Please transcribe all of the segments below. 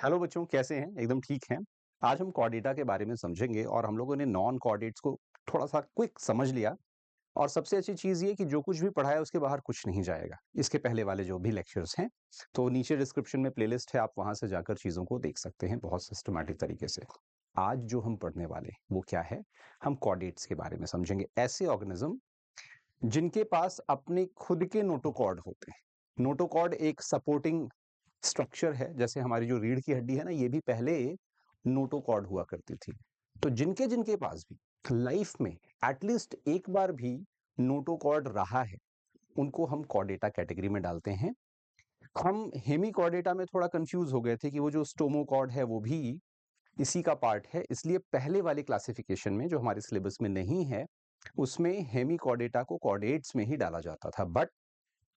Hello बच्चों, कैसे हैं? एकदम ठीक हैं। आज हम कॉर्डेटा के बारे में समझेंगे और हम लोगों ने नॉन कॉर्डेट्स को थोड़ा-सा क्विक समझ लिया और सबसे अच्छी चीज़ ये कि जो कुछ भी पढ़ा है उसके बाहर कुछ नहीं जाएगा। इसके पहले वाले जो भी लेक्चर्स हैं, तो नीचे डिस्क्रिप्शन में प्लेलिस्ट है, आप वहाँ से जाकर चीज़ों को देख सकते हैं बहुत सिस्टमैटिक तरीके से। आज जो हम पढ़ने वाले हैं, वो क्या है? हम कॉर्डेट्स के बारे में समझेंगे। ऐसे ऑर्गेनिज़्म जिनके पास अपने खुद के नोटोकॉर्ड होते हैं। नोटोकॉर्ड एक सपोर्टिंग स्ट्रक्चर है, जैसे हमारी जो रीढ़ की हड्डी है ना, ये भी पहले नोटोकॉर्ड हुआ करती थी। तो जिनके-जिनके पास भी लाइफ में एटलीस्ट एक बार भी नोटोकॉर्ड रहा है, उनको हम कॉर्डेटा कैटेगरी में डालते हैं। हम हेमिकॉर्डेटा में थोड़ा कन्फ्यूज़ हो गए थे कि वो जो स्टोमोकॉर्ड है, वो भी इसी का पार्ट है, इसलिए पहले वाले क्लासिफिकेशन में जो हमारे सिलेबस में नहीं है, उसमें हेमिकॉर्डेटा को कॉर्डेट्स में ही डाला जाता था, बट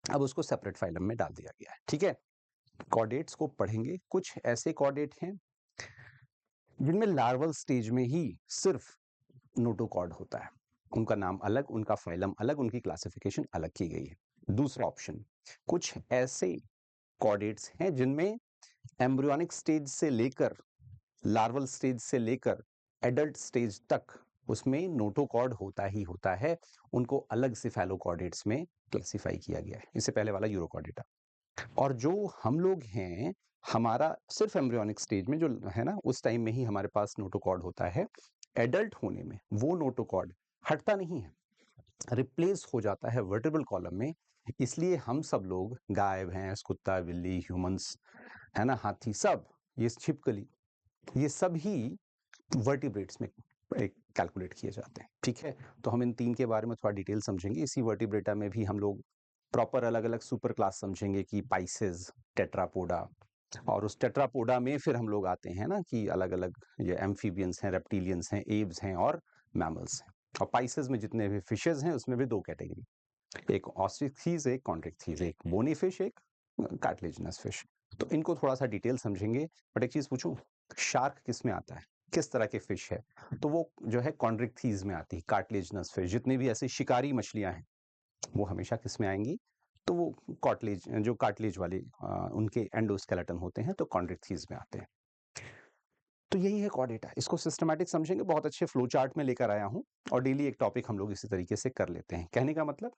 अब उसको सेपरेट फाइलम में डाल दिया गया है। ठीक है? कॉर्डेट्स को पढ़ेंगे। कुछ ऐसे कॉर्डेट हैं जिनमें लार्वल स्टेज में ही सिर्फ नोटोकॉर्ड होता है। उनका नाम अलग, उनका फाइलम अलग, उनकी क्लासिफिकेशन अलग की गई है। दूसरा ऑप्शन, कुछ ऐसे कॉर्डेट्स हैं जिनमें एम्ब्रियोनिक स्टेज से लेकर लार्वल स्टेज से लेकर एडल्ट स्टेज तक उसमें नोटोकॉर्ड होता ही होता है। उनको अलग सेफेलोकॉर्डेट्स में क्लासिफाई किया गया है। इससे पहले वाला यूरोकॉर्डेटा। और जो हम लोग हैं, हमारा सिर्फ एम्ब्रियोनिक स्टेज में जो है ना, उस टाइम में ही हमारे पास नोटोकॉर्ड होता है। एडल्ट होने में वो नोटोकॉर्ड हटता नहीं है, रिप्लेस हो जाता है वर्टेब्रल कॉलम में। इसलिए हम सब लोग गाय, भैंस, कुत्ता, बिल्ली, ह्यूमंस, है ना, हाथी, सब ये छिपकली, ये सब ही वर्टिब्रेट्स में कैलकुलेट किए जाते हैं। ठीक है? तो हम इन 3 के बारे में थोड़ा डिटेल समझेंगे। इसी वर्टिब्रेटा में भी हम लोग प्रॉपर अलग-अलग सुपर क्लास समझेंगे कि पाइसेस, टेट्रापोडा, और उस टेट्रापोडा में फिर हम लोग आते हैं ना कि अलग-अलग ये एम्फीबियंस हैं, रेप्टिलियंस हैं, एव्स हैं और मैमल्स हैं। और पाइसेस में जितने भी फिशेज़ हैं, उसमें भी 2 कैटेगरी, एक ऑस्ट्रिचीज़, एक कॉन्ट्रिक्सीज़, एक बोनी फिश, एक कार्टिलेजिनस फिश। तो इनको थोड़ा-सा डिटेल समझेंगे। बट एक चीज़ पूछूँ, शार्क किसमें आता है? किस तरह के फिश है? तो वो जो है कॉन्ट्रिक्सीज़ में आती है, कार्टिलेजिनस फिश। जितनी भी ऐसी शिकारी मछलियाँ हैं, वो हमेशा किस में आएँगी? तो वो कॉटलेज जो कार्टिलेज वाले उनके एंडोस्केलेटन होते हैं, तो कॉन्ड्रिक्सीज़ में आते हैं। तो यही है कॉर्डेटा। इसको सिस्टमैटिक समझेंगे, बहुत अच्छे फ्लो चार्ट में लेकर आया हूँ और डेली एक टॉपिक हम लोग इसी तरीके से कर लेते हैं। कहने का मतलब,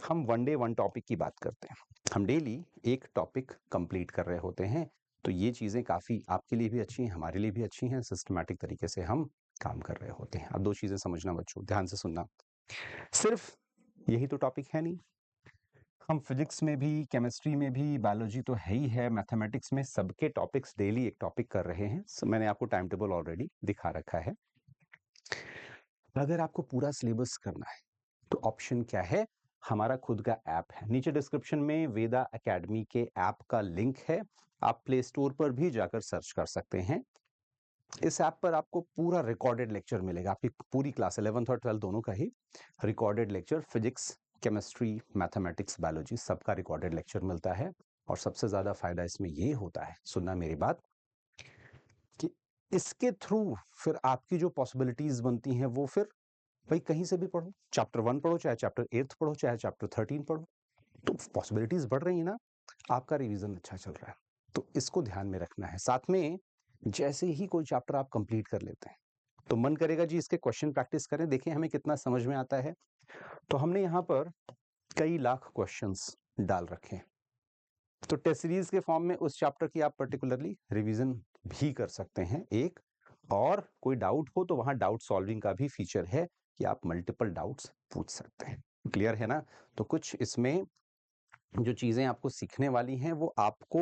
हम वन डे वन टॉपिक की बात करते हैं। हम डेली एक टॉपिक कंप्लीट कर रहे होते हैं, तो ये चीज़ें काफ़ी आपके लिए भी अच्छी हैं, हमारे लिए भी अच्छी हैं, सिस्टमैटिक तरीके से हम काम कर रहे होते हैं। अब 2 चीज़ें समझना बच्चों, ध्यान से सुनना। सिर्फ यही तो टॉपिक है नहीं। हम फिजिक्स में भी, केमिस्ट्री में भी, बायोलॉजी तो है ही है, मैथमेटिक्स में सबके टॉपिक्स डेली एक टॉपिक कर रहे हैं। मैंने आपको टाइम टेबल ऑलरेडी दिखा रखा है। अगर आपको पूरा सिलेबस करना है, तो ऑप्शन क्या है? हमारा खुद का ऐप है। नीचे डिस्क्रिप्शन में वेदा एकेडमी के ऐप का लिंक है। आप प्ले स्टोर पर भी जाकर सर्च कर सकते हैं। इस ऐप पर आपको पूरा रिकॉर्डेड लेक्चर मिलेगा। आपकी पूरी क्लास 11th और 12th दोनों का ही recorded lecture, physics, chemistry, mathematics, biology, सबका रिकॉर्डेड लेक्चर मिलता है। और सबसे ज़्यादा फ़ायदा इसमें ये होता है, सुनना मेरी बात, कि इसके थ्रू फिर आपकी जो पॉसिबिलिटीज़ बनती हैं, वो फिर भाई कहीं से भी पढ़ो। चैप्टर 1 पढ़ो, चाहे चैप्टर 8th पढ़ो, चाहे चैप्टर 13 पढ़ो, तो पॉसिबिलिटीज़ बढ़ रही हैं ना, आपका रिवीजन अच्छा चल रहा है। तो इसको ध्यान में रखना है। साथ में जैसे ही कोई चैप्टर आप कंप्लीट कर लेते हैं, तो मन करेगा जी इसके क्वेश्चन प्रैक्टिस करें, देखें हमें कितना समझ में आता है। तो हमने यहाँ पर कई लाख क्वेश्चंस डाल रखे हैं। तो टेस्ट सीरीज के फॉर्म में उस चैप्टर की आप पर्टिकुलरली रिवीजन भी कर सकते हैं एक, और कोई डाउट हो तो वहाँ डाउट सॉल्विंग का भी फीचर है कि आप मल्टीपल डाउट्स पूछ सकते हैं। क्लियर है ना? तो कुछ इसमें जो चीज़ें आपको सीखने वाली हैं, वो आपको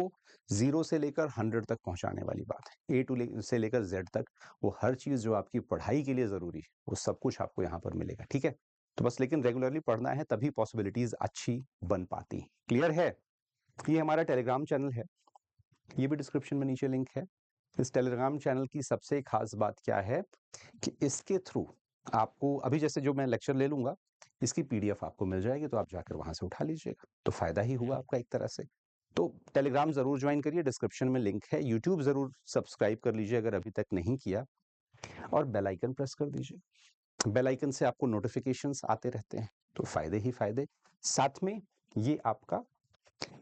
0 से लेकर 100 तक पहुँचाने वाली बात है। से लेकर ज़ेड तक, वो हर चीज़ जो आपकी पढ़ाई के लिए ज़रूरी है, वो सब कुछ आपको यहाँ पर मिलेगा, ठीक है? तो बस लेकिन रेगुलरली पढ़ना है, तभी पॉसिबिलिटीज़ अच्छी बन पाती हैं। क्लियर है? ये हमारा टेलीग्राम चैनल है, ये भी डिस्क्रिप्शन में नीचे लिंक है। इस टेलीग्राम चैनल की सबसे खास बात क्या है कि इसके थ्रू आपको अभी जैसे जो मैं लेक्चर ले लूँगा, इसकी पीडीएफ आपको मिल जाएगी, तो आप जाकर वहाँ से उठा लीजिएगा। तो फ़ायदा ही हुआ आपका एक तरह से। तो टेलीग्राम ज़रूर जॉइन करिए, डिस्क्रिप्शन में लिंक है। यूट्यूब ज़रूर सब्सक्राइब कर लीजिए अगर अभी तक नहीं किया, और बेल आइकन प्रेस कर दीजिए। बेल आइकन से आपको नोटिफ़िकेशंस आते रहते हैं, तो फ़ायदे ही फ़ायदे। साथ में ये आपका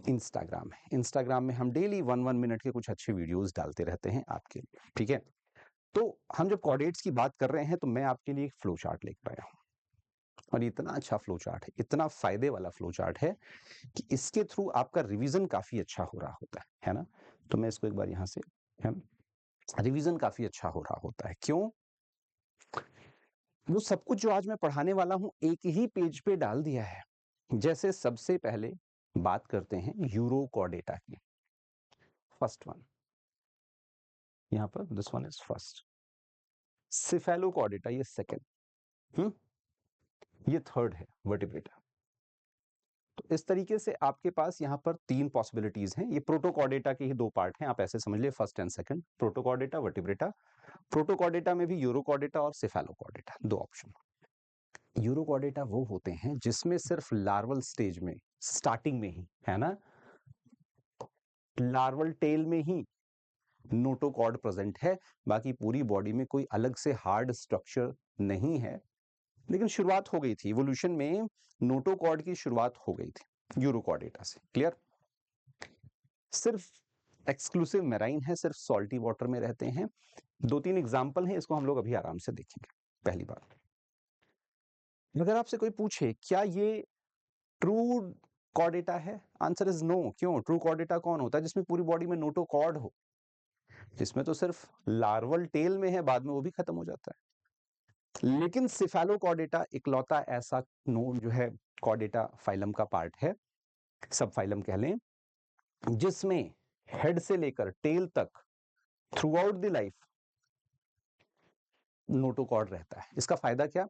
इंस्टाग्राम है। इंस्टाग्राम में हम डेली 1-1 मिनट के कुछ अच्छे वीडियोस डालते रहते हैं आपके लिए, ठीक है? तो हम जब कोऑर्डिनेट्स की बात कर रहे हैं तो मैं आपके लिए एक फ्लो चार्ट लेकर आया हूँ और ये इतना अच्छा फ्लो चार्ट है, इतना फायदे वाला फ्लो चार्ट है कि इसके थ्रू आपका रिवीजन काफी अच्छा हो रहा होता है ना? तो मैं इसको एक बार यहाँ से है रिवीजन काफी अच्छा हो रहा होता है। क्यों? वो सब कुछ जो आज मैं पढ़ाने वाला हूँ एक ही पेज पे डाल दिया है। जैसे सबसे पहले बात करते हैं यूरो कोऑर्डिनेटा की। फर्स्ट वन यहाँ पर this one is first. Cephalochordata ये सेकंड, ये थर्ड है वर्टिब्रेटा। तो इस तरीके से आपके पास यहाँ पर 3 पॉसिबिलिटीज हैं। ये प्रोटोकॉर्डेटा के ही 2 पार्ट हैं, आप ऐसे समझ लिए first and second, Protochordata, vertebrata. Protochordata में भी यूरोकॉर्डेटा और सिफेलोकॉर्डेटा 2 ऑप्शन। यूरोकॉर्डेटा वो होते हैं जिसमें सिर्फ लार्वल स्टेज में, स्टार्टिंग में ही, है ना, लार्वल टेल में ही नोटोकॉर्ड प्रेजेंट है, बाकी पूरी बॉडी में कोई अलग से हार्ड स्ट्रक्चर नहीं है। लेकिन शुरुआत हो गई थी इवोल्यूशन में, नोटोकॉर्ड की शुरुआत हो गई थी यूरोकॉर्डेटा से। क्लियर? सिर्फ एक्सक्लूसिव मेराइन है, सिर्फ सॉल्टी वाटर में रहते हैं। 2-3 एग्जांपल हैं, इसको हम लोग अभी आराम से देखेंगे। पहली बात, अगर आपसे कोई पूछे क्या ये ट्रू कॉर्डेटा है, आंसर इज नो। क्यों? ट्रू कॉर्डेटा कौन होता है? जिसमें पूरी बॉडी में नोटोकॉर्ड हो, जिसमें तो सिर्फ लार्वल टेल में है, बाद में वो भी खत्म हो जाता है। लेकिन सिफेलोकॉर्डेटा इकलौता ऐसा नो जो है कॉर्डेटा फाइलम का पार्ट है, सब फाइलम कह लें, जिसमें हेड से लेकर टेल तक through out the life notochord रहता है। इसका फायदा क्या?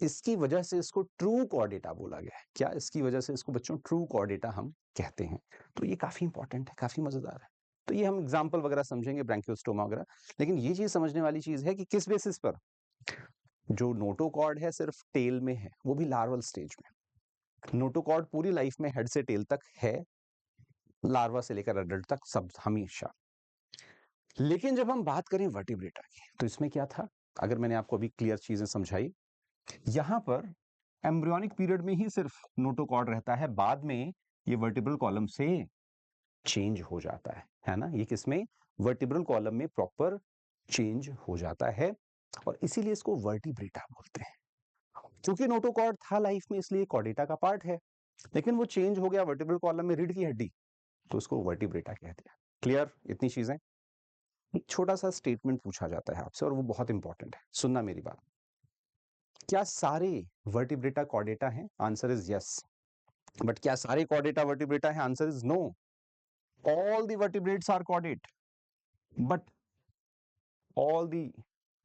इसकी वजह से इसको ट्रू कॉर्डेटा बोला गया है। क्या? इसकी वजह से इसको बच्चों ट्रू कॉर्डेटा हम कहते हैं। तो ये काफी इंपॉर्टेंट है, काफी मजेदार है। तो ये हम एग्जाम्पल वगैरह समझेंगे, ब्रैंकियोस्टोमा वगैरह। लेकिन ये चीज समझने वाली चीज है कि किस बेसिस पर जो नोटोकॉर्ड है सिर्फ टेल में है, वो भी लार्वल स्टेज में। नोटोकॉर्ड पूरी लाइफ में हेड से टेल तक है, लार्वा से लेकर एडल्ट तक सब हमेशा। लेकिन जब हम बात करें वर्टिब्रेटा की, तो इसमें क्या था? अगर मैंने आपको अभी क्लियर चीजें समझाई, यहां पर एम्ब्रियोनिक पीरियड में ही सिर्फ नोटोकॉर्ड रहता है, बाद में ये वर्टिब्रल कॉलम से चेंज हो जाता है ना? ये किसमें? वर्टिब्रल कॉलम में प्रॉपर चेंज हो जाता है, और इसीलिए इसको वर्टिब्रेटा बोलते हैं। क्योंकि नोटोकॉर्ड था लाइफ में, इसलिए कॉर्डेटा का पार्ट है, लेकिन वो चेंज हो गया वर्टिब्रल कॉलम में, रीढ़ की हड्डी, तो उसको वर्टिब्रेटा कहते हैं। क्लियर? इतनी चीजें। एक छोटा सा स्टेटमेंट पूछा जाता है आपसे और वो बहुत इंपॉर्टेंट है, सुनना मेरी बात। क्या सारे वर्टिब्रेटा कॉर्डेटा हैं? Answer is yes. बट क्या सारे कॉर्डेटा वर्टिब्रेटा हैं? Answer is no. All the vertebrates are chordate, but all the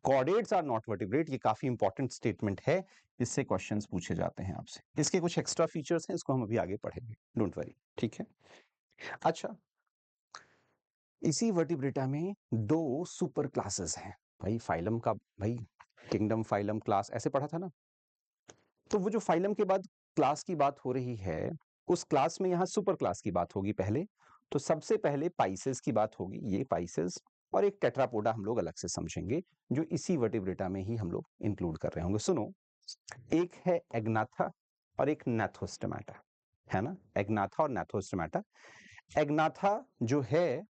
chordates are not vertebrate. ये काफी इंपॉर्टेंट स्टेटमेंट है, इससे क्वेश्चंस पूछे जाते हैं आपसे। इसके कुछ एक्स्ट्रा फीचर्स हैं, इसको हम अभी आगे पढ़ेंगे, डोंट वरी, ठीक है? अच्छा, इसी वर्टिब्रेटा में 2 सुपर क्लासेस हैं। भाई फाइलम का, भाई किंगडम, फाइलम, क्लास ऐसे पढ़ा था ना? तो वो जो फाइलम के बाद क्लास की बात हो रही है, उस क्लास में यहाँ सुपर क्लास की बात होगी पहले। तो सबसे पहले पाइसेस की बात होगी, ये पाइसेस, और एक टेट्रापोडा हम लोग अलग से समझेंगे, जो इसी वर्टिब्रेटा में ही हम लोग इंक्लूड कर रहे होंगे। सुनो, एक है एग्नाथा और एक नैथोस्टोमाटा, है ना? एग्नाथा और नैथोस्टोमाटा। एग्नाथा जो है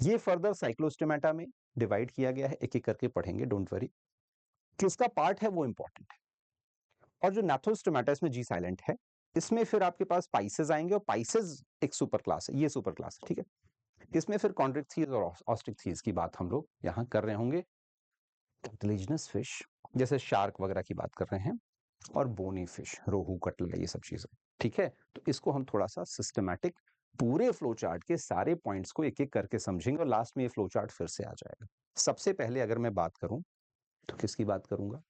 ये फर्दर साइक्लोस्टोमाटा में डिवाइड किया गया है, एक एक करके पढ़ेंगे, डोंट वरी। किसका पार्ट है वो इंपॉर्टेंट है। और जो नैथोस्टोमाटा, इसमें जी साइलेंट है, इसमें फिर आपके पास पाइसेस आएंगे, और पाइसेस एक सुपर क्लास है, ये सुपर क्लास है, ठीक है? इसमें फिर कॉन्ड्रिक्थीज और ऑस्ट्रिक्थीज की बात हम लोग यहाँ कर रहे होंगे। कैटलेजिनस फिश, जैसे शार्क वगैरह की बात कर रहे हैं, और बोनी फिश, रोहू, कटला, ये सब चीजें, ठीक है? तो इसको हम थोड़ा सा सिस्टमैटिक पूरे फ्लो चार्ट के सारे पॉइंट्स को एक एक करके समझेंगे, और लास्ट में ये फ्लो चार्ट फिर से आ जाएगा। सबसे पहले अगर मैं बात करूं तो किसकी बात करूंगा?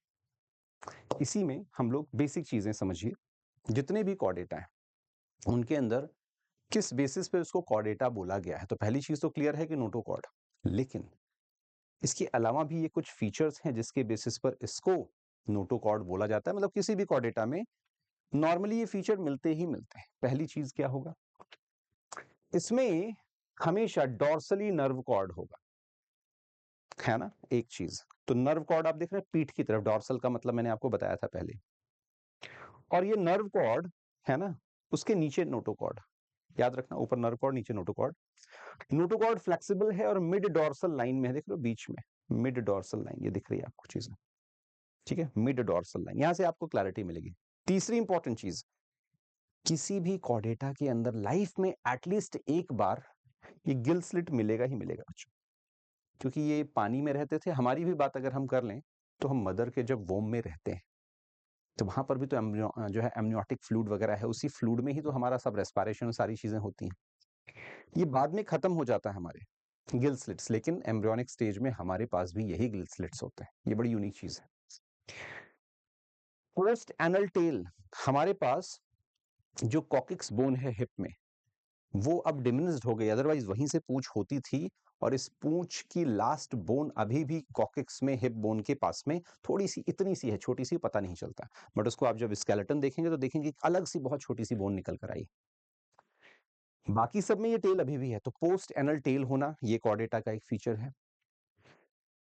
इसी में हम लोग बेसिक चीजें समझिए। जितने भी कॉर्डेटा हैं उनके अंदर किस बेसिस पे उसको कॉर्डेटा बोला गया है, तो पहली चीज तो क्लियर है कि नोटोकॉर्ड। लेकिन इसके अलावा भी ये कुछ फीचर्स हैं जिसके बेसिस पर इसको नोटोकॉर्ड बोला जाता है। मतलब किसी भी कॉर्डेटा में नॉर्मली ये फीचर मिलते ही मिलते हैं। पहली चीज क्या होगा? इसमें हमेशा डॉर्सली नर्व कॉर्ड होगा, है ना? एक चीज तो नर्व कॉर्ड आप देख रहे हैं पीठ की तरफ, डॉर्सल का मतलब मैंने आपको बताया था पहले। और ये नर्व कॉर्ड है ना, उसके नीचे नोटोकॉर्ड, याद रखना, ऊपर नर्व कॉर्ड, नीचे नोटोकॉर्ड। नोटोकॉर्ड फ्लेक्सिबल है और मिड डॉर्सल लाइन में है, देख लो बीच में मिड डॉर्सल लाइन, ये दिख रही है आपको चीजें, ठीक है, मिड डॉर्सल लाइन, यहां से आपको क्लैरिटी मिलेगी। तीसरी इंपॉर्टेंट चीज, किसी भी कॉर्डेटा के अंदर लाइफ में एटलीस्ट एक बार ये गिल स्लिट मिलेगा ही मिलेगा बच्चों, क्योंकि ये पानी में रहते थे। हमारी भी बात अगर हम कर लें तो हम मदर के जब वोम में रहते हैं तो वहां पर भी तो जो है एमनियोटिक फ्लूइड वगैरह है, उसी फ्लूइड में ही तो हमारा सब रेस्पिरेशन सारी चीजें होती हैं। ये बाद में खत्म हो जाता है हमारे गिल स्लिट्स, लेकिन एम्ब्रियोनिक स्टेज में हमारे पास भी यही गिल स्लिट्स होते हैं। ये बड़ी यूनिक चीज है। पोस्ट एनल टेल, हमारे पास जो कॉकिक्स बोन है हिप में, वो अब डिमिनिश्ड हो गई, अदरवाइज वहीं से पूंछ होती थी, और इस पूंछ की लास्ट बोन अभी भी कॉकिक्स में हिप बोन के पास में थोड़ी सी इतनी सी है, छोटी सी, पता नहीं चलता, बट उसको आप जब स्केलेटन देखेंगे तो देखेंगे अलग सी बहुत छोटी सी बोन निकल कर आई। बाकी सब में ये टेल अभी भी है, तो पोस्ट एनल टेल होना ये कॉर्डेटा का एक फीचर है।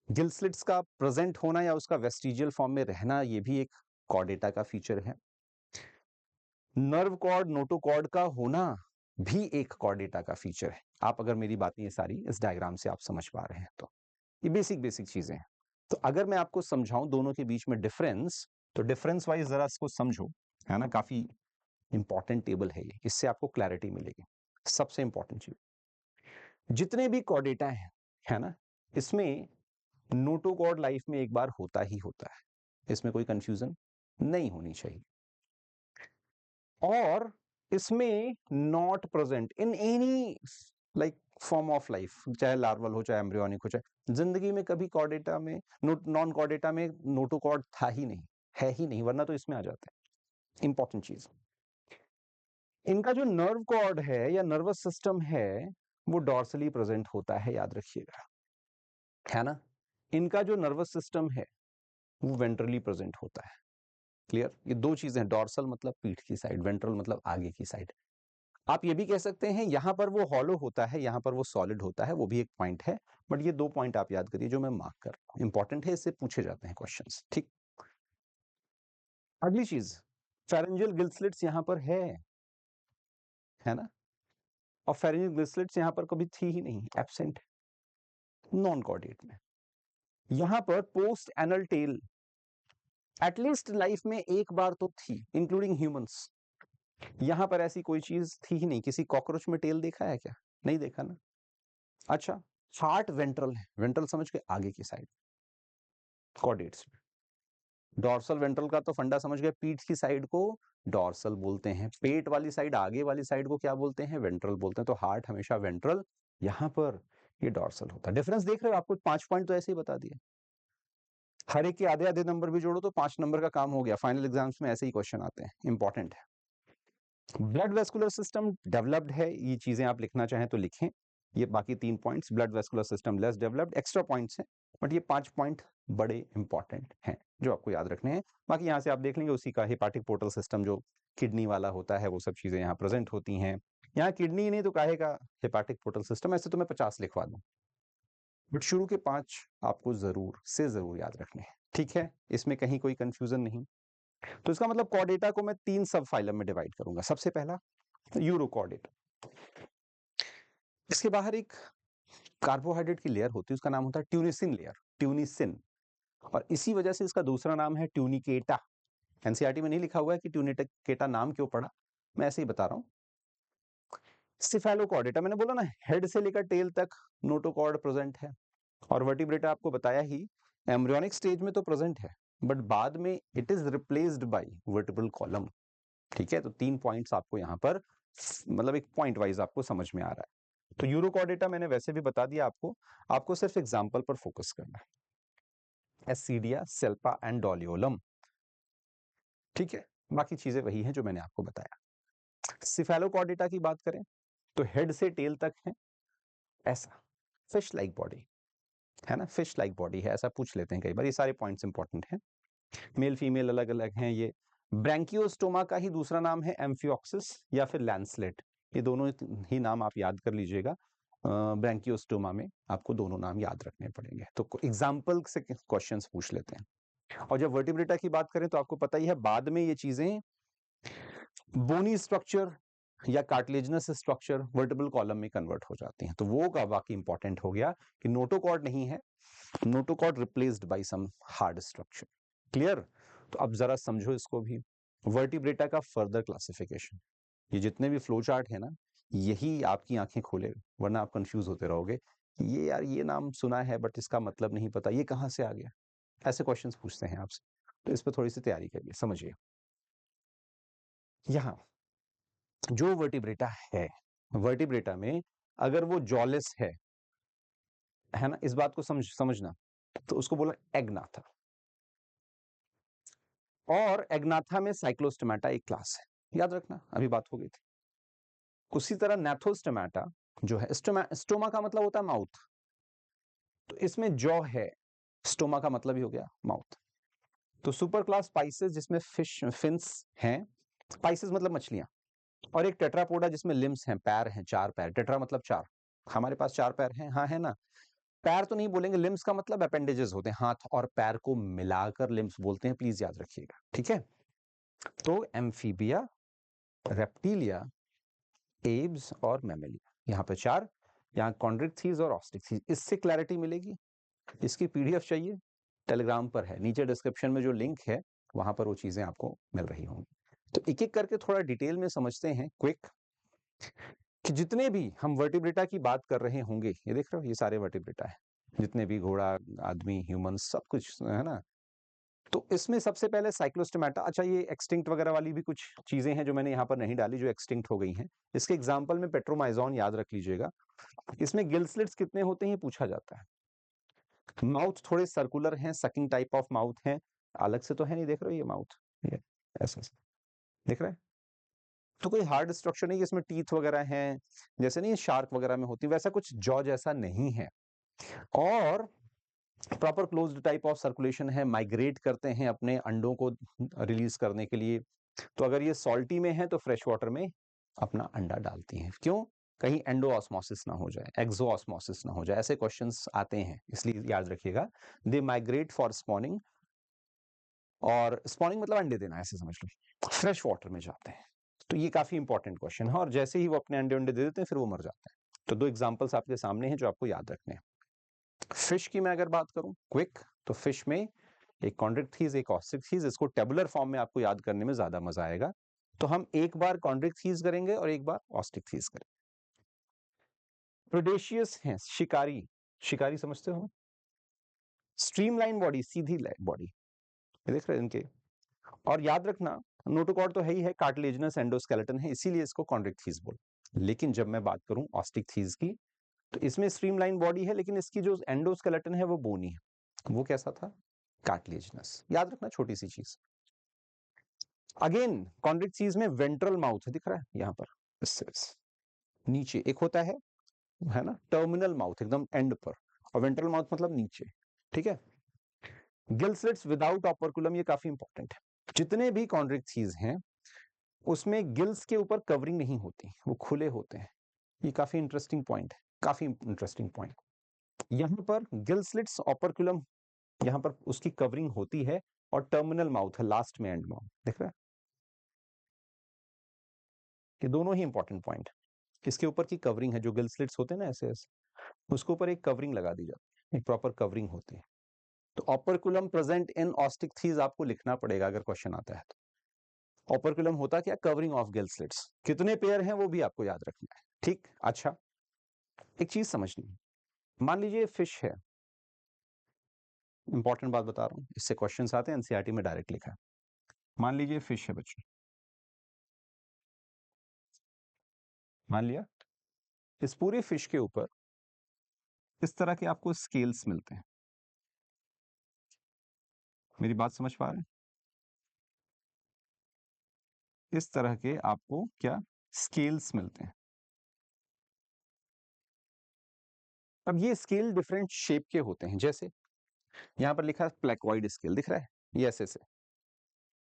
गिल स्लिट्स का प्रेजेंट होना या उसका वेस्टिजियल फॉर्म में रहना, ये भी एक कॉर्डेटा का फीचर है। नर्व कॉर्ड नोटोकॉर्ड का होना भी एक कॉर्डेटा का फीचर है। आप अगर मेरी बातें ये सारी इस डायग्राम से आप समझ पा रहे हैं तो ये बेसिक चीजें हैं। तो अगर मैं आपको समझाऊं दोनों के बीच में डिफरेंस, तो डिफरेंस वाइज जरा इसको समझो, है ना, काफी इंपॉर्टेंट टेबल है ये, इससे आपको क्लैरिटी मिलेगी। सबसे इंपॉर्टेंट चीज, जितने भी कॉर्डेटा हैं, है ना, इसमें नोटोकॉर्ड लाइफ में एक बार होता ही होता है, इसमें कोई कंफ्यूजन नहीं होनी चाहिए। और इसमें not present in any like form of life, चाहे लार्वल हो चाहे एम्ब्रियोनिक हो, चाहे जिंदगी में कभी कॉर्डेटा में, नॉन कॉर्डेटा में नोटोकॉर्ड था ही नहीं, है ही नहीं, वरना तो इसमें आ जाता है। इंपॉर्टेंट चीज, इनका जो नर्व कॉर्ड है या नर्वस सिस्टम है वो डॉर्सली प्रेजेंट होता है, याद रखिएगा, है ना। इनका जो नर्वस सिस्टम है वो वेंट्रली प्रेजेंट होता है। क्लियर, ये दो चीजें, डॉर्सल मतलब पीठ की साइड, वेंट्रल मतलब आगे की साइड। आप ये भी कह सकते हैं यहां पर वो हॉलो होता है, यहां पर वो सॉलिड होता है, वो भी एक पॉइंट है, बट ये दो पॉइंट आप याद करिए जो मैं मार्क कर रहा हूं, इंपॉर्टेंट है, इससे पूछे जाते हैं क्वेश्चंस, ठीक। अगली चीज, फेरेंजियल गिल स्लिट्स यहां पर है ना, और फेरेंजियल गिल स्लिट्स यहां पर कभी थी ही नहीं, एब्सेंट, नॉन कॉर्डेट में। यहां पर post anal tail at least life में एक बार तो थी, इंक्लूडिंग ह्यूमंस। यहां पर ऐसी कोई चीज थी ही नहीं। किसी कॉकरोच में टेल देखा है क्या? नहीं देखा ना। अच्छा, हार्ट वेंट्रल है, वेंट्रल समझ के आगे की साइड कॉर्डेट्स में। डॉर्सल वेंट्रल का तो फंडा समझ गए, पीठ की साइड को डॉर्सल बोलते हैं, पेट वाली साइड, आगे वाली साइड को क्या बोलते हैं? वेंट्रल बोलते हैं। तो हार्ट हमेशा वेंट्रल, यहां पर ये डॉर्सल होता है। डिफरेंस देख रहे हो? आपको 5 पॉइंट तो ऐसे ही बता दिए, हर एक के आधे आधे नंबर भी जोड़ो तो 5 नंबर का काम हो गया। फाइनल एग्जाम्स में ऐसे ही क्वेश्चन आते हैं, इंपॉर्टेंट है। ब्लड वेस्कुलर सिस्टम डेवलप्ड है, ये चीजें आप लिखना चाहें तो लिखें। ये बाकी 3 points, blood vascular system less developed, extra points हैं, बट ये 5 पॉइंट बड़े इंपॉर्टेंट हैं जो आपको याद रखने हैं। बाकी यहां से आप देख लेंगे उसी का हेपाटिक पोर्टल सिस्टम जो किडनी वाला होता है, वो सब चीजें यहाँ प्रेजेंट होती हैं। यहाँ किडनी नहीं तो काहे का हेपाटिक पोर्टल सिस्टम, ऐसे तो मैं 50 लिखवा दूं, बट शुरू के 5 आपको जरूर से जरूर याद रखने हैं, ठीक है। इसमें कहीं कोई कंफ्यूजन नहीं। तो इसका मतलब कॉर्डेटा को मैं 3 सब फाइलम में डिवाइड करूंगा। सबसे पहला यूरोकॉर्डेट, इसके बाहर एक कार्बोहाइड्रेट की लेयर होती है, उसका नाम होता है ट्यूनिसिन लेयर, ट्यूनिसिन, और इसी वजह से इसका दूसरा नाम है ट्यूनिकेटा। एनसीईआरटी में नहीं लिखा हुआ है कि ट्यूनिकेटा नाम क्यों पड़ा, मैं ऐसे ही बता रहा हूं। सिफेलोकॉर्डेटा, मैंने बोला ना हेड से लेकर टेल तक नोटोकॉर्ड प्रेजेंट है, और वर्टिब्रेटा आपको बताया ही एम्ब्रियोनिक स्टेज में तो प्रेजेंट है, बट बाद में it is replaced bye vertebral column, ठीक है। तो 3 पॉइंट्स आपको यहाँ पर मतलब एक पॉइंट वाइज आपको समझ में आ रहा है। तो यूरोकॉर्डेटा मैंने वैसे भी बता दिया आपको, आपको सिर्फ एग्जांपल पर फोकस करना है, एसिडिया, सेल्पा एंड डोलियोलम, ठीक है। बाकी चीजें वही हैं जो मैंने आपको बताया। सिफेलोकॉर्डेटा की बात करें तो हेड से टेल तक है, ऐसा फिश लाइक बॉडी, है ना, फिश लाइक बॉडी है, ऐसा पूछ लेते हैं कई बार। ये सारे पॉइंट्स इंपॉर्टेंट हैं। मेल फीमेल अलग अलग हैं। ये ब्रैंकियोस्टोमा का ही दूसरा नाम है एम्फियोक्सिस या फिर लैंसलेट, ये दोनों ही नाम आप याद कर लीजिएगा। ब्रैंकियोस्टोमा में आपको दोनों नाम याद रखने पड़ेंगे, तो एग्जाम्पल से क्वेश्चंस पूछ लेते हैं। और जब वर्टिब्रेटा की बात करें तो आपको पता ही है बाद में ये चीजें बोनी स्ट्रक्चर या कार्टिलेजिनस स्ट्रक्चर वर्टिब्रल कॉलम में कन्वर्ट हो जाती हैं। तो वो का वाकई इंपॉर्टेंट हो गया कि नोटोकॉर्ड नहीं है, notochord replaced by some hard structure. Clear? तो अब जरा समझो इसको भी। वर्टिब्रेटा का फर्दर क्लासिफिकेशन, ये जितने भी फ्लो चार्ट है ना, यही आपकी आंखें खोले, वरना आप कंफ्यूज होते रहोगे। ये यार ये नाम सुना है बट इसका मतलब नहीं पता, ये कहां से आ गया, ऐसे क्वेश्चंस पूछते हैं आपसे। तो इस पर थोड़ी सी तैयारी करिए, समझिए। यहां जो वर्टिब्रेटा है, वर्टिब्रेटा में अगर वो जॉलेस है ना, इस बात को समझना, तो उसको बोला एग्नाथा। और एग्नाथा में साइक्लोस्टोमेटा एक क्लास है, याद रखना, अभी बात हो गई थी। उसी तरह नेथोस्टोमेटा जो है, स्टोमा का मतलब होता है माउथ, तो इसमें जॉ है, स्टोमा का मतलब ही हो गया माउथ। तो सुपर क्लास स्पाइसेस जिसमें फिश फिन्स हैं, स्पाइसेस मतलब मछलियां, और एक टेट्रापोडा जिसमें लिम्स हैं, पैर हैं, 4 पैर, टेट्रा मतलब 4, हमारे पास 4 पैर हैं, हाँ है ना। पैर तो नहीं बोलेंगे, लिम्स का मतलब अपेंडेजेस होते हैं, हाथ और पैर को मिलाकर लिम्स बोलते हैं, प्लीज याद रखिएगा, ठीक है। तो एम्फीबिया, रेप्टिलिया, एब्स और मैमेलिया, यहाँ पे 4, यहाँ कॉन्ड्रिक्थीज और ऑस्टिकथीज। इससे क्लैरिटी मिलेगी। इसकी पीडीएफ चाहिए, टेलीग्राम पर है, नीचे डिस्क्रिप्शन में जो लिंक है वहां पर वो चीजें आपको मिल रही होंगी। तो एक एक करके थोड़ा डिटेल में समझते हैं, क्विक, कि जितने भी हम वर्टिब्रेटा की बात कर रहे होंगे, ये देख रहे हो, ये सारे वर्टिब्रेटा है, जितने भी घोड़ा, आदमी, ह्यूमन, सब कुछ है ना। तो इसमें सबसे पहले साइक्लोस्टोमेटा, अच्छा ये एक्सटिंक्ट वगैरह वाली भी कुछ चीजें हैं जो मैंने यहाँ पर नहीं डाली, जो एक्सटिंक्ट हो गई हैं। इसके एग्जाम्पल में पेट्रोमाइजोन याद रख लीजिएगा। इसमें गिल स्लिट्स कितने होते हैं पूछा जाता है। माउथ थोड़े सर्कुलर हैं, सकिंग टाइप ऑफ माउथ है, अलग से तो है नहीं, देख रहे हो ये माउथ, ये ऐसा दिख रहा है। तो कोई हार्ड स्ट्रक्चर नहीं, इसमें टीथ वगैरह हैं, जैसे नहीं शार्क वगैरह में होती, वैसा कुछ जॉ जैसा नहीं है। और proper closed type of circulation है, माइग्रेट करते हैं अपने अंडों को रिलीज करने के लिए। तो अगर ये सॉल्टी में है तो फ्रेश वाटर में अपना अंडा डालती हैं, क्यों? कहीं एंडो ऑस्मोसिस ना हो जाए, एक्सो ऑस्मोसिस ना हो जाए, ऐसे क्वेश्चंस आते हैं, इसलिए याद रखिएगा। दे माइग्रेट फॉर स्पॉनिंग, और स्पॉनिंग मतलब अंडे देना, ऐसे समझ लो, फ्रेश वाटर में जाते हैं। तो ये काफी इंपॉर्टेंट क्वेश्चन है, और जैसे ही वो अपने अंडे अंडे दे देते हैं फिर वो मर जाते हैं। तो 2 एग्जांपल्स आपके सामने हैं जो आपको याद रखने हैं। फिश की मैं अगर बात करूं क्विक, तो फिश में एक कॉन्ड्रिक्थीज, एक ऑस्ट्रिक्थीज, इसको टेबुलर फॉर्म में आपको याद करने में ज्यादा मजा आएगा। तो हम एक बार कॉन्ड्रिक्थीज करेंगे और एक बार ऑस्ट्रिक्थीज करेंगे। प्रेडेशियस हैं, शिकारी, शिकारी समझते हो, स्ट्रीमलाइन बॉडी, सीधी बॉडी, ये देख रहे हैं इनके। और याद रखना, नोटोकॉर्ड तो है ही है, कार्टिलेजिनस एंडोस्केलेटन है, इसीलिए इसको कॉन्ड्रिक्थीज बोल। लेकिन जब मैं बात करूं ऑस्टिकथीज की, तो इसमें स्ट्रीमलाइन बॉडी है, लेकिन इसकी जो एंडोस्केलेटन है वो बोनी है। वो कैसा था? कार्टिलेजिनस। याद रखना, छोटी सी चीज। अगेन कॉन्ड्रिक्थीज में वेंट्रल माउथ है, दिख रहा है यहां पर, इससे नीचे एक होता है ना, टर्मिनल माउथ एकदम एंड पर, और वेंट्रल माउथ मतलब नीचे, ठीक है। गिल स्लिट्स विदाउट ऑपरकुलम, ये काफी इंपॉर्टेंट है। जितने भी कॉन्ड्रिक्थीज हैं उसमें गिल्स के ऊपर कवरिंग नहीं होती, वो खुले होते हैं। ये काफी इंटरेस्टिंग पॉइंट है, काफी इंटरेस्टिंग पॉइंट। यहां पर गिल स्लिट्स, ऑपरकुलम, यहां पर उसकी कवरिंग होती है, और टर्मिनल माउथ है, लास्ट में एंड माउथ, दिख रहा है। ये दोनों ही इंपॉर्टेंट पॉइंट। इसके ऊपर की कवरिंग है, जो गिल स्लिट्स होते हैं ना ऐसे ऐसे, उसके ऊपर एक कवरिंग लगा दी जाती है, एक प्रॉपर कवरिंग होती है। तो ऑपरकुलम प्रेजेंट इन ऑस्टिकथीज आपको लिखना पड़ेगा अगर क्वेश्चन आता है तो। ऑपरकुलम होता क्या? Covering of gill slits. कितने पेयर हैं वो भी आपको याद रखना है, ठीक। अच्छा, एक चीज समझनी है, मान लीजिए फिश है, इंपॉर्टेंट बात बता रहा हूं, इससे क्वेश्चंस आते हैं, एनसीईआरटी में डायरेक्ट लिखा है। मान लीजिए फिश है बच्चों, मान लिया, इस पूरे फिश के ऊपर इस तरह के आपको स्केल्स मिलते हैं। मेरी बात समझ पा रहे हैं? इस तरह के आपको क्या स्केल्स मिलते हैं। अब ये स्केल डिफरेंट शेप के होते हैं, जैसे यहां पर लिखा है प्लेक्वाइड स्केल, दिख रहा है, ये ऐसे से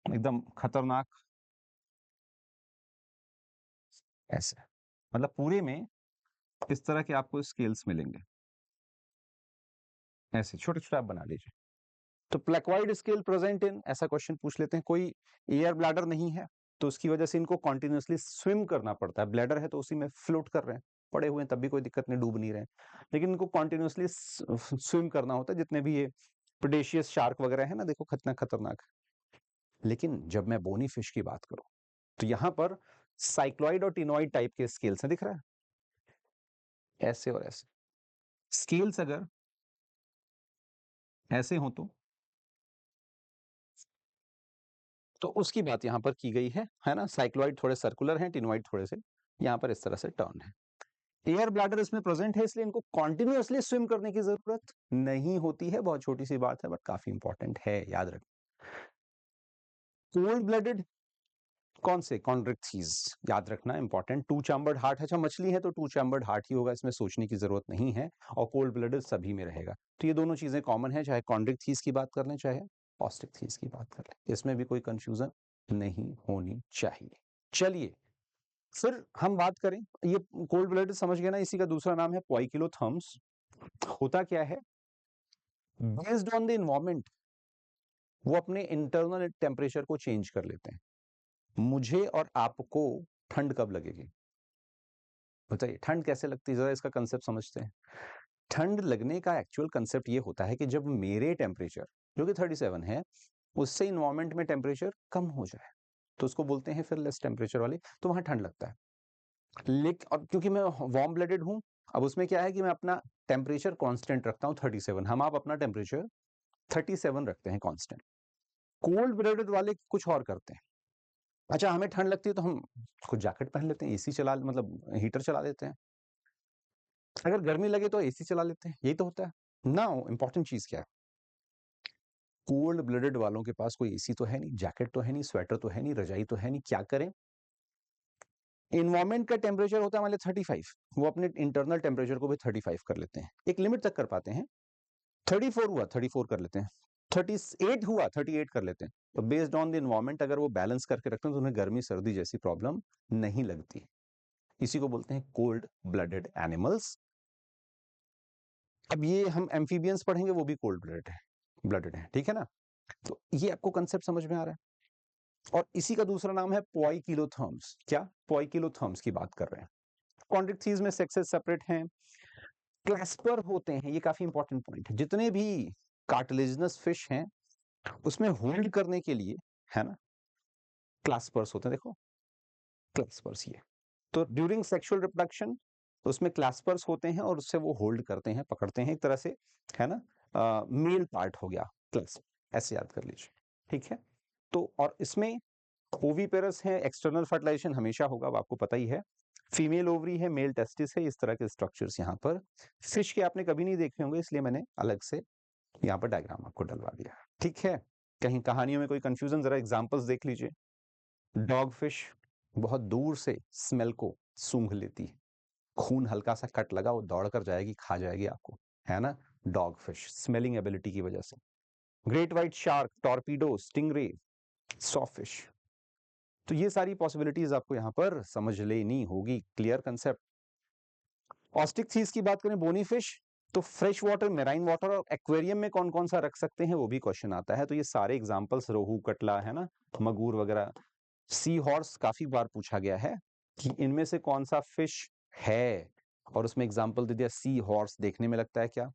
एकदम खतरनाक, ऐसे, मतलब पूरे में इस तरह के आपको स्केल्स मिलेंगे, ऐसे छोटे छोटे आप बना लीजिए। तो प्लेक्वाइड स्केल प्रेजेंट इन, ऐसा क्वेश्चन पूछ लेते हैं, कोई एयर ब्लैडर नहीं है, तो उसकी वजह से इनको कंटिन्यूअसली स्विम करना पड़ता है। ब्लैडर है तो उसी में फ्लोट कर रहे हैं, पड़े हुए हैं तब भी कोई दिक्कत नहीं, डूब नहीं रहे हैं, लेकिन इनको कंटिन्यूअसली स्विम करना होता है। जितने भी ये प्रेडेशियस शार्क वगैरह है ना, देखो कितना खतरनाक है। लेकिन जब मैं बोनी फिश की बात करूं तो यहां पर साइक्लॉइड और टिनॉइड टाइप के स्केल्स हैं, दिख रहा है, ऐसे और ऐसे स्केल्स अगर ऐसे हो तो उसकी बात यहां पर की गई है ना। साइक्लॉइड थोड़े सर्कुलर हैं, टिनॉइड थोड़े से यहां पर इस तरह से टर्न है। एयर ब्लैडर इसमें प्रेजेंट है, इसलिए इनको कॉन्टिन्यूअसली स्विम करने की जरूरत नहीं होती है। बहुत छोटी सी बात है बट काफी इंपॉर्टेंट है, याद रख। कोल्ड ब्लडेड कौन से? कॉन्ड्रिक्थीज, याद रखना इंपॉर्टेंट। टू चैम्बर्ड हार्ट, अच्छा मछली है तो टू चैम्बर्ड हार्ट ही होगा, इसमें सोचने की जरूरत नहीं है। और कोल्ड ब्लडेड सभी में रहेगा। तो ये दोनों चीजें कॉमन है, चाहे कॉन्ड्रिक्थीज की बात कर लें चाहे ऑस्टिकथीज की बात कर लें, इसमें भी कोई कंफ्यूजन नहीं होनी चाहिए। चलिए फिर हम बात करें, ये कोल्ड ब्लडेड समझ गए ना, इसी का दूसरा नाम है पोइकिलोथर्म्स। होता क्या है, बेस्ड ऑन द इन्वायरमेंट वो अपने इंटरनल टेम्परेचर को चेंज कर लेते हैं। मुझे और आपको ठंड कब लगेगी बताइए, ठंड कैसे लगती है, जरा इसका कंसेप्ट समझते हैं। ठंड लगने का एक्चुअल कंसेप्ट ये होता है कि जब मेरे टेम्परेचर जो कि 37 है उससे इन्वायरमेंट में टेम्परेचर कम हो जाए, तो उसको बोलते हैं फिर लेस टेम्परेचर वाले, तो वहां ठंड लगता है। लेकिन और क्योंकि मैं वार्म ब्लडेड हूं, अब उसमें क्या है कि मैं अपना टेम्परेचर कांस्टेंट रखता हूं 37, हम आप अपना टेम्परेचर 37 रखते हैं कांस्टेंट। कोल्ड ब्लडेड वाले कुछ और करते हैं। अच्छा हमें ठंड लगती है तो हम कुछ जैकेट पहन लेते हैं, एसी चला मतलब हीटर चला देते हैं, अगर गर्मी लगे तो एसी चला लेते हैं, यही तो होता है ना। इंपॉर्टेंट चीज क्या है, कोल्ड ब्लडेड वालों के पास कोई एसी तो है नहीं, जैकेट तो है नहीं, स्वेटर तो है नहीं, रजाई तो है नहीं, क्या करें। इन्वायरमेंट का टेम्परेचर होता है मान 35, वो अपने इंटरनल टेम्परेचर को भी 35 कर लेते हैं, एक लिमिट तक कर पाते हैं। 34 हुआ 34 कर लेते हैं, 38 हुआ 38 कर लेते हैं। तो बेस्ड ऑन द इन्वायरमेंट अगर वो बैलेंस करके रखते हैं तो उन्हें गर्मी सर्दी जैसी प्रॉब्लम नहीं लगती। इसी को बोलते हैं कोल्ड ब्लडेड एनिमल्स। अब ये हम एम्फीबियंस पढ़ेंगे, वो भी कोल्ड ब्लडेड है, ठीक है ना। तो ये आपको कंसेप्ट समझ में आ रहा है। और इसी का दूसरा नाम है पोइकिलोथर्म्स। क्या? पोइकिलोथर्म्स की बात कर रहे हैं। कॉन्ड्रिक्थीज में सेक्सेस सेपरेट हैं, क्लैस्पर होते हैं, ये काफी इंपॉर्टेंट पॉइंट है। जितने भी कार्टिलेजिनस फिश हैं उसमें होल्ड करने के लिए, है ना, क्लैस्पर्स होते हैं, देखो क्लैस्पर्स ये। तो ड्यूरिंग सेक्सुअल रिप्रोडक्शन उसमें क्लैस्पर्स होते हैं और उससे वो होल्ड करते हैं, पकड़ते हैं एक तरह से, है ना। मेल पार्ट हो गया क्लैस्प, ऐसे याद कर लीजिए, ठीक है। तो और इसमें ओवीपेरस है, एक्सटर्नल फर्टिलाइजेशन हमेशा होगा, अब आपको पता ही है। फीमेल ओवरी है, मेल टेस्टिस है, इस तरह के स्ट्रक्चर्स यहाँ पर फिश के आपने कभी नहीं देखे होंगे, इसलिए मैंने अलग से यहाँ पर डायग्राम आपको डलवा दिया, ठीक है। कहीं कहानियों में कोई कंफ्यूजन, जरा एग्जांपल्स देख लीजिए। डॉग फिश बहुत दूर से स्मेल को सूंघ लेती है, खून हल्का सा कट लगा वो दौड़ कर जाएगी, खा जाएगी आपको, है ना। डॉग फिश स्मेलिंग एबिलिटी की वजह से। Great white shark, torpedo, stingray, sawfish. तो ये सारी पॉसिबिलिटीज आपको यहां पर समझ लेनी होगी, क्लियर कंसेप्ट। ऑस्टिकथीज की बात करें, बोनी फिश, तो फ्रेश वाटर, मेराइन वाटर और एक्वेरियम में कौन कौन सा रख सकते हैं वो भी क्वेश्चन आता है। तो ये सारे एग्जांपल्स, रोहू, कटला, है ना, मगूर वगैरह। सी हॉर्स काफी बार पूछा गया है कि इनमें से कौन सा फिश है, और उसमें एग्जांपल दे दिया सी हॉर्स। देखने में लगता है क्या,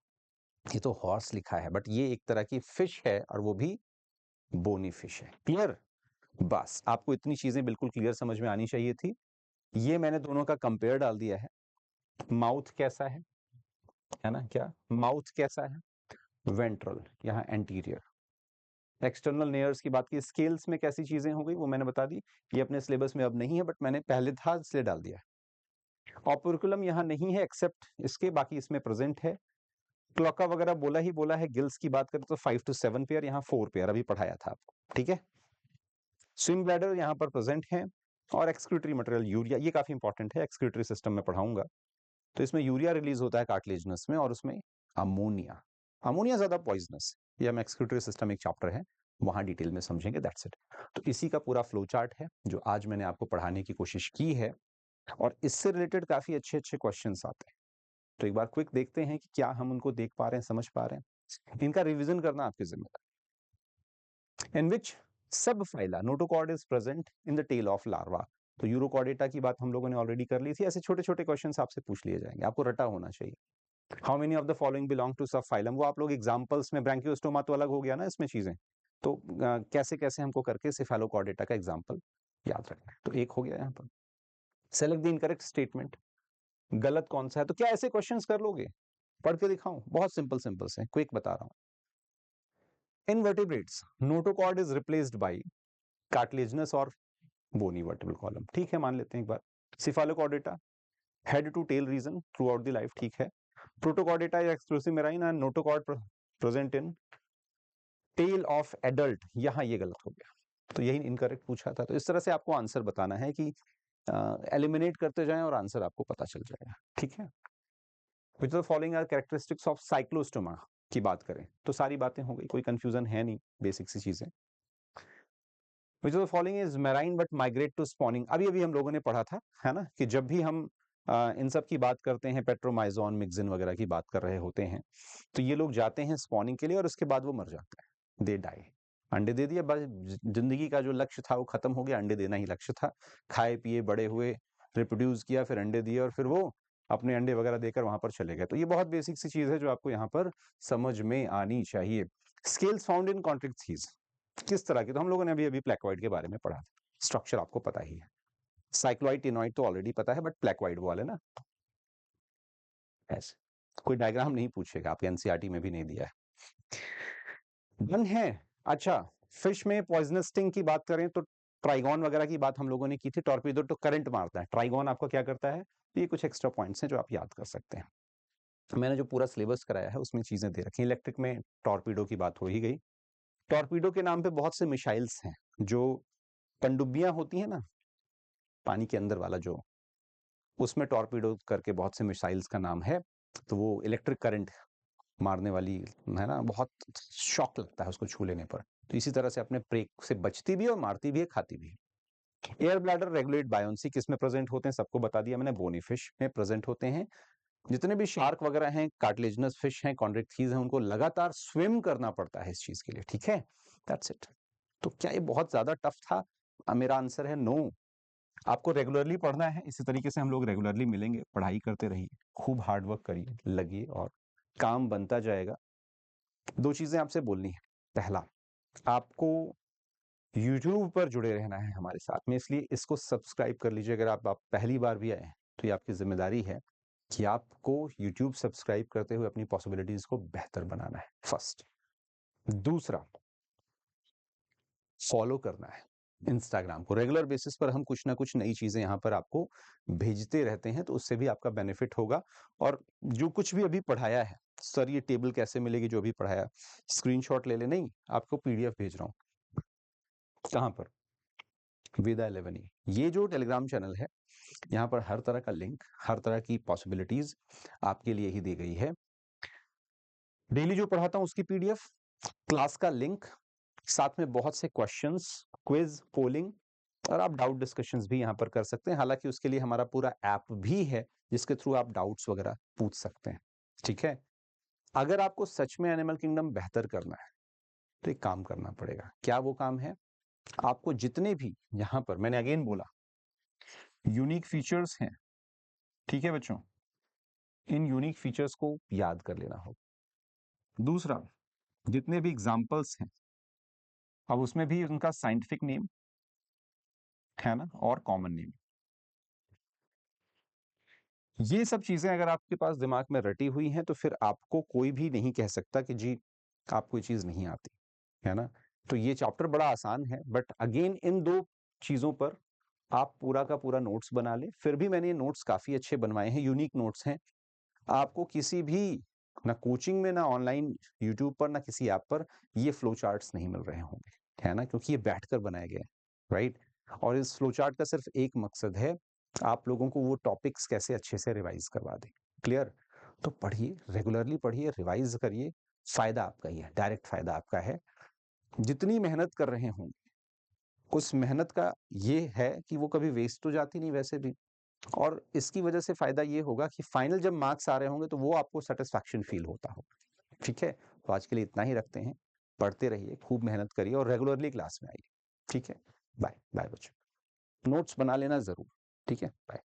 ये तो हॉर्स लिखा है, बट ये एक तरह की फिश है और वो भी बोनी फिश है। क्लियर? बस आपको इतनी चीजें बिल्कुल क्लियर समझ में आनी चाहिए थी। ये मैंने दोनों का कंपेयर डाल दिया है। माउथ कैसा है ना, क्या माउथ कैसा है, वेंट्रल, यहाँ एंटीरियर। एक्सटर्नल लेयर्स की बात की, स्केल्स में कैसी चीजें हो गई वो मैंने बता दी। ये अपने सिलेबस में अब नहीं है बट मैंने पहले था इसलिए डाल दिया। ऑपरकुलम यहाँ नहीं है एक्सेप्ट इसके, बाकी इसमें प्रेजेंट है। क्लॉका वगैरह बोला ही बोला है। गिल्स की बात करें तो 5 to 7 पेयर, यहाँ 4 पेयर अभी पढ़ाया था आपको, ठीक है। स्विम ब्लैडर यहाँ पर प्रेजेंट है। और एक्सक्रीटरी मटेरियल यूरिया, ये काफी इंपॉर्टेंट है, एक्सक्रीटरी सिस्टम में पढ़ाऊंगा। तो इसमें यूरिया रिलीज होता है कार्टिलेजिनस में, और उसमें अमोनिया। अमोनिया ज्यादा पॉइजनस, ये हम एक्सक्रीटरी सिस्टम एक चैप्टर है वहां डिटेल में समझेंगे, दैट्स इट। तो इसी का पूरा फ्लो चार्ट है जो आज मैंने आपको पढ़ाने की कोशिश की है, और इससे रिलेटेड काफी अच्छे अच्छे क्वेश्चंस आते हैं। तो एक बार क्विक देखते हैं कि क्या हम उनको देख पा रहे हैं, समझ पा रहे हैं। इनका रिवीजन करना आपकी जिम्मेदारी। In which sub phyla notochord is present in the tail of larva. तो यूरोकॉर्डेटा की बात हम लोगों ने ऑलरेडी कर ली थी। ऐसे छोटे छोटे क्वेश्चन आपसे पूछ लिए जाएंगे, आपको रटा होना चाहिए। How many of the following belong to sub phylum, वो आप लोग एग्जांपल्स में, ब्रैंकियोस्टोमा तो अलग हो गया ना इसमें चीजें, तो कैसे कैसे हमको करके सेफेलोकॉर्डेटा का एग्जांपल याद रखना है। तो एक हो गया यहाँ पर। सेलेक्ट द इनकरेक्ट स्टेटमेंट, गलत कौन सा है। तो क्या ऐसे क्वेश्चंस कर लोगे? पढ़ के दिखाऊं? बहुत सिंपल सिंपल से क्विक बता रहा हूं। In vertebrates notochord is replaced by cartilaginous और बोनी वर्टिब्रल कॉलम, ठीक है, मान लेते हैं एक बार। Cephalochordata head to tail region throughout the life, ठीक है। प्रोटोकॉर्डेटा या exclusive marine and notochord present in tail of adult, यहां ये गलत हो गया, तो यही इनकरेक्ट पूछा था। तो इस तरह से आपको आंसर बताना है कि एलिमिनेट करते जाएं और आंसर आपको पता चल जाएगा, ठीक है। Which of the following are characteristics of cyclostoma की बात करें तो सारी बातें हो गई, कोई कंफ्यूजन है नहीं, बेसिक सी चीजें। Which of the following is marine but migrate to spawning, अभी अभी हम लोगों ने पढ़ा था, है ना, कि जब भी हम इन सब की बात करते हैं, पेट्रोमाइजोन मिक्सिन वगैरह की बात कर रहे होते हैं, तो ये लोग जाते हैं स्पॉनिंग के लिए और उसके बाद वो मर जाते हैं, दे डाई। अंडे दे दिए, बस जिंदगी का जो लक्ष्य था वो खत्म हो गया, अंडे देना ही लक्ष्य था। खाए पिए बड़े हुए, रिप्रोड्यूस किया, फिर अंडे दिए और फिर वो अपने अंडे वगैरह देकर वहां पर चले गए। तो ये बहुत बेसिक सी चीज है जो आपको यहाँ पर समझ में आनी चाहिए। स्केल्स फाउंड इन कॉन्ट्रिक्सीज किस तरह की, तो हम लोगों ने अभी अभी प्लेकोइड के बारे में पढ़ा था, स्ट्रक्चर आपको पता ही है। साइक्लॉइड टिनॉइड तो ऑलरेडी पता है, बट प्लेकोइड वाले ना ऐसे कोई डायग्राम नहीं पूछेगा, आपके एनसीईआरटी में भी नहीं दिया है। डन है। अच्छा, फिश में पॉइजनस स्टिंग की बात करें तो ट्राइगॉन वगैरह की बात हम लोगों ने की थी। टॉर्पीडो तो करंट मारता है, ट्राइगॉन आपको क्या करता है, तो ये कुछ एक्स्ट्रा पॉइंट्स हैं जो आप याद कर सकते हैं। मैंने जो पूरा सिलेबस कराया है उसमें चीजें दे रखी हैं। इलेक्ट्रिक में टॉर्पीडो की बात हो ही गई। टॉर्पीडो के नाम पे बहुत से मिसाइल्स हैं, जो पनडुब्बियां होती है ना पानी के अंदर वाला, जो उसमें टॉर्पीडो करके बहुत से मिसाइल्स का नाम है। तो वो इलेक्ट्रिक करंट मारने वाली है ना, बहुत शॉक लगता है उसको छू लेने पर। तो इसी तरह से अपने प्रे से बचती भी है और मारती भी है, खाती भी है। एयर ब्लैडर रेगुलेट बायोन्सी किस में प्रेजेंट होते हैं, सबको बता दिया मैंने, बोनी फिश में प्रेजेंट होते हैं। जितने भी शार्क वगैरह हैं, कार्टिलेजिनस फिश हैं, कॉन्ड्रिक्थीज हैं, उनको लगातार स्विम करना पड़ता है इस चीज के लिए, ठीक है। That's it. तो क्या ये बहुत ज्यादा टफ था? मेरा आंसर है नो। आपको रेगुलरली पढ़ना है, इसी तरीके से हम लोग रेगुलरली मिलेंगे, पढ़ाई करते रहिए, खूब हार्ड वर्क करिए, लगिए और काम बनता जाएगा। दो चीजें आपसे बोलनी है। पहला, आपको YouTube पर जुड़े रहना है हमारे साथ में, इसलिए इसको सब्सक्राइब कर लीजिए। अगर आप पहली बार भी आए हैं तो ये आपकी जिम्मेदारी है कि आपको YouTube सब्सक्राइब करते हुए अपनी पॉसिबिलिटीज को बेहतर बनाना है, फर्स्ट। दूसरा, फॉलो करना है इंस्टाग्राम को। रेगुलर बेसिस पर हम कुछ ना कुछ नई चीजें यहाँ पर आपको भेजते रहते हैं, तो उससे भी आपका बेनिफिट होगा। और जो कुछ भी अभी पढ़ाया है, सर ये टेबल कैसे मिलेगी, जो भी पढ़ाया स्क्रीनशॉट ले ले, नहीं, आपको PDF भेज रहा हूँ। कहाँ पर? वेदा 11 ये जो टेलीग्राम चैनल है, यहाँ पर हर तरह का लिंक, हर तरह की पॉसिबिलिटीज आपके लिए ही दी गई है। डेली जो पढ़ाता हूँ उसकी PDF, क्लास का लिंक, साथ में बहुत से क्वेश्चंस, क्विज, पोलिंग, और आप डाउट डिस्कशंस भी यहाँ पर कर सकते हैं। हालांकि उसके लिए हमारा पूरा ऐप भी है जिसके थ्रू आप डाउट्स वगैरह पूछ सकते हैं, ठीक है। अगर आपको सच में एनिमल किंगडम बेहतर करना है तो एक काम करना पड़ेगा। क्या वो काम है? आपको जितने भी यहाँ पर मैंने अगेन बोला यूनिक फीचर्स हैं, ठीक है बच्चों, इन यूनिक फीचर्स को याद कर लेना होगा। दूसरा, जितने भी एग्जाम्पल्स हैं, अब उसमें भी उनका साइंटिफिक नेम है ना, और कॉमन नेम, ये सब चीजें अगर आपके पास दिमाग में रटी हुई हैं तो फिर आपको कोई भी नहीं कह सकता कि जी आपको ये चीज नहीं आती, है ना। तो ये चैप्टर बड़ा आसान है, बट अगेन इन दो चीजों पर आप पूरा का पूरा नोट्स बना ले। फिर भी मैंने ये नोट्स काफी अच्छे बनवाए हैं, यूनिक नोट्स हैं। आपको किसी भी, ना कोचिंग में, ना ऑनलाइन यूट्यूब पर, ना किसी ऐप पर ये फ्लो चार्ट्स नहीं मिल रहे होंगे, है ना, क्योंकि ये बैठकर बनाए गए, राइट। और इस फ्लो चार्ट का सिर्फ एक मकसद है, आप लोगों को वो टॉपिक्स कैसे अच्छे से रिवाइज करवा दें। क्लियर? तो पढ़िए, रेगुलरली पढ़िए, रिवाइज करिए, फायदा आपका ही है, डायरेक्ट फायदा आपका है। जितनी मेहनत कर रहे हों उस मेहनत का ये है कि वो कभी वेस्ट तो जाती नहीं वैसे भी, और इसकी वजह से फायदा ये होगा कि फाइनल जब मार्क्स आ रहे होंगे तो वो आपको सेटिस्फैक्शन फील होता होगा, ठीक है। तो आज के लिए इतना ही रखते हैं। पढ़ते रहिए, खूब मेहनत करिए और रेगुलरली क्लास में आइए। ठीक है? बाय, बाय बच्चों। नोट्स बना लेना ज़रूर, ठीक है? बाय।